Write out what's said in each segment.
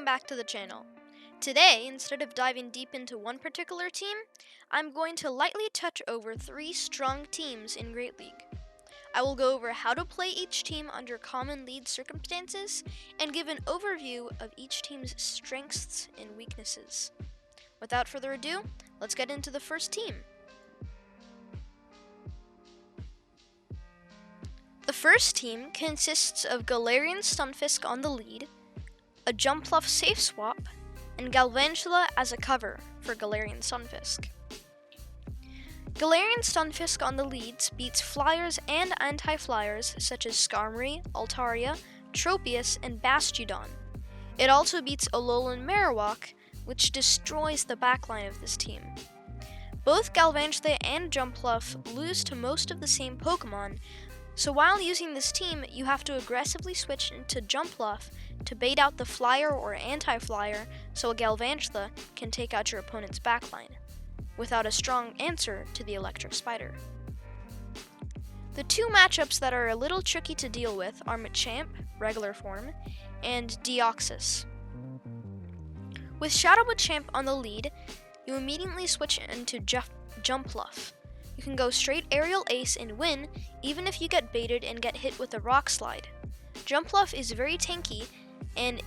back to the channel. Today, instead of diving deep into one particular team, I'm going to lightly touch over 3 strong teams in Great League. I will go over how to play each team under common lead circumstances and give an overview of each team's strengths and weaknesses. Without further ado, let's get into the first team. The first team consists of Galarian Stunfisk on the lead, a Jumpluff safe swap, and Galvantula as a cover for Galarian Stunfisk. Galarian Stunfisk on the leads beats flyers and anti-flyers such as Skarmory, Altaria, Tropius, and Bastiodon. It also beats Alolan Marowak, which destroys the backline of this team. Both Galvantula and Jumpluff lose to most of the same Pokemon, so while using this team, you have to aggressively switch into Jumpluff to bait out the flyer or anti-flyer so a Galvantula can take out your opponent's backline, without a strong answer to the electric spider. The 2 matchups that are a little tricky to deal with are Machamp, regular form, and Deoxys. With Shadow Machamp on the lead, you immediately switch into Jumpluff. You can go straight Aerial Ace and win, even if you get baited and get hit with a Rock Slide. Jumpluff is very tanky and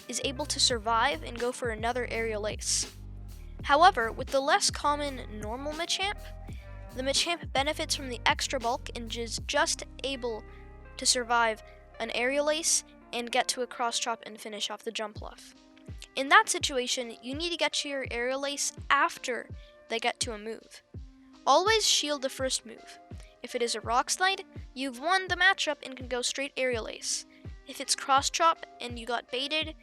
is able to survive and go for another Aerial Ace. However, with the less common normal Machamp, the Machamp benefits from the extra bulk and is just able to survive an Aerial Ace and get to a Cross Chop and finish off the Jumpluff. In that situation, you need to get to your Aerial Ace after they get to a move. Always shield the first move. If it is a Rock Slide, you've won the matchup and can go straight Aerial Ace. If it's Cross Chop and you got baited,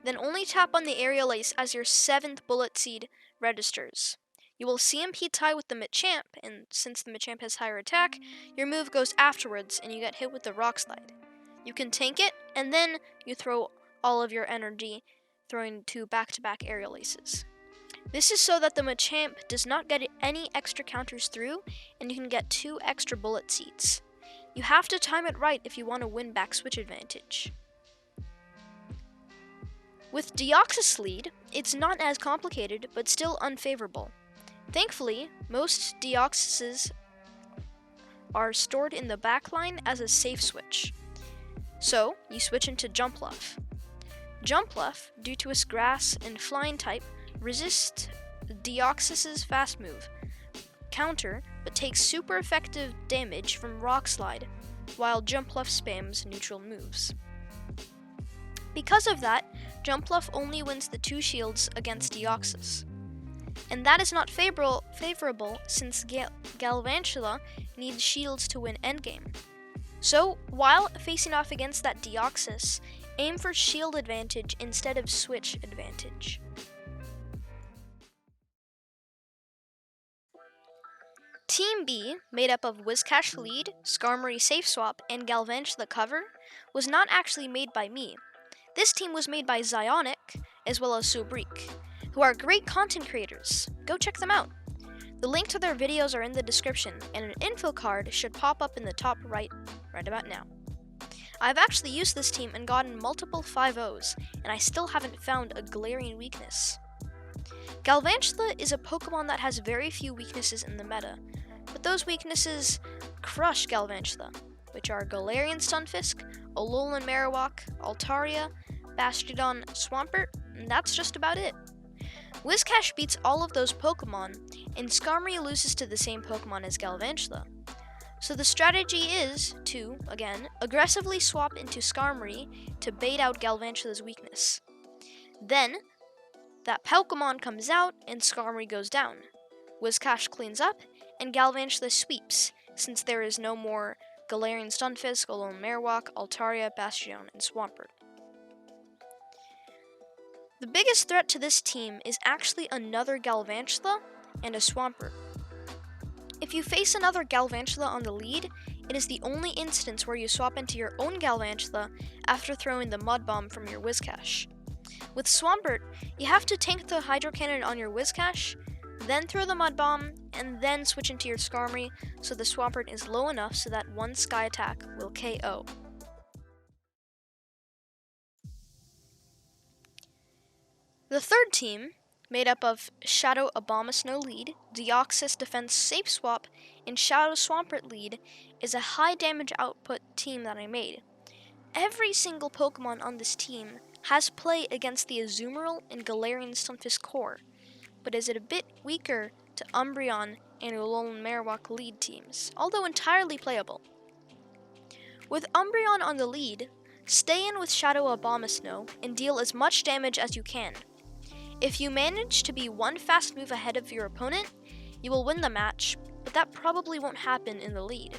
then only tap on the Aerial Ace as your 7th Bullet Seed registers. You will CMP tie with the Machamp, and since the Machamp has higher attack, your move goes afterwards and you get hit with the Rock Slide. You can tank it, and then you throw all of your energy, throwing 2 back-to-back Aerial Aces. This is so that the Machamp does not get any extra counters through, and you can get 2 extra Bullet Seeds. You have to time it right if you want to win back switch advantage. With Deoxys lead, it's not as complicated, but still unfavorable. Thankfully, most Deoxyses are stored in the backline as a safe switch. So, you switch into Jumpluff. Jumpluff, due to its grass and flying type, resists Deoxys' fast move counter, but takes super effective damage from Rock Slide, while Jumpluff spams neutral moves. Because of that, Jumpluff only wins the 2 shields against Deoxys. And that is not favorable since Galvantula needs shields to win endgame. So, while facing off against that Deoxys, aim for shield advantage instead of switch advantage. Team B, made up of whiscash lead, Skarmory safe swap, and Galvantula cover, was not actually made by me. This team was made by Zyonik, as well as sobrique, who are great content creators. Go check them out. The link to their videos are in the description, and an info card should pop up in the top right about now. I've actually used this team and gotten multiple 5-0s, and I still haven't found a Galarian weakness. Galvantula is a Pokemon that has very few weaknesses in the meta, but those weaknesses crush Galvantula, which are Galarian Stunfisk, Alolan Marowak, Altaria, Bastiodon, Swampert, and that's just about it. Whiscash beats all of those Pokemon, and Skarmory loses to the same Pokemon as Galvantula. So the strategy is to, again, aggressively swap into Skarmory to bait out Galvantula's weakness. Then, that Pokemon comes out and Skarmory goes down. Whiscash cleans up, and Galvantula sweeps, since there is no more Galarian Stunfisk, Alolan Marowak, Altaria, Bastiodon, and Swampert. The biggest threat to this team is actually another Galvantula and a Swampert. If you face another Galvantula on the lead, it is the only instance where you swap into your own Galvantula after throwing the Mud Bomb from your Whiscash. With Swampert, you have to tank the Hydro Cannon on your Whiscash, then throw the Mud Bomb, and then switch into your Skarmory so the Swampert is low enough so that one Sky Attack will KO. The third team, made up of Shadow Abomasnow lead, Deoxys Defense Safe Swap, and Shadow Swampert lead, is a high damage output team that I made. Every single Pokemon on this team has play against the Azumarill and Galarian Stunfisk core, but is a bit weaker to Umbreon and Alolan Marowak lead teams, although entirely playable. With Umbreon on the lead, stay in with Shadow Abomasnow and deal as much damage as you can. If you manage to be one fast move ahead of your opponent, you will win the match, but that probably won't happen in the lead.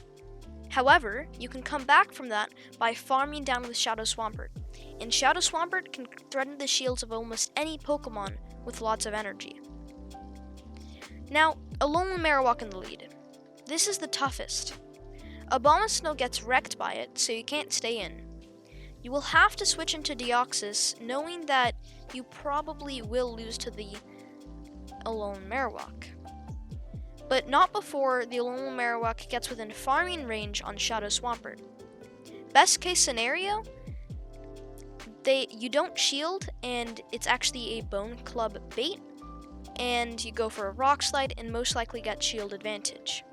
However, you can come back from that by farming down with Shadow Swampert, and Shadow Swampert can threaten the shields of almost any Pokemon with lots of energy. Now, Alolan Marowak in the lead. This is the toughest. Abomasnow gets wrecked by it, so you can't stay in. You will have to switch into Deoxys, knowing that you probably will lose to the Alolan Marowak. But not before the Alolan Marowak gets within farming range on Shadow Swampert. Best case scenario, you don't shield and it's actually a Bone Club bait, and you go for a Rock Slide and most likely get shield advantage.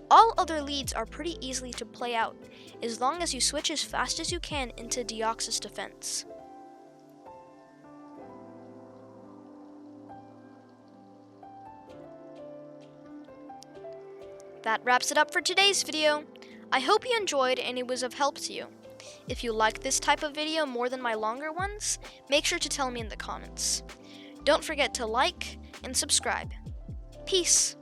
All other leads are pretty easily to play out, as long as you switch as fast as you can into Deoxys defense. That wraps it up for today's video. I hope you enjoyed and it was of help to you. If you like this type of video more than my longer ones, make sure to tell me in the comments. Don't forget to like and subscribe. Peace!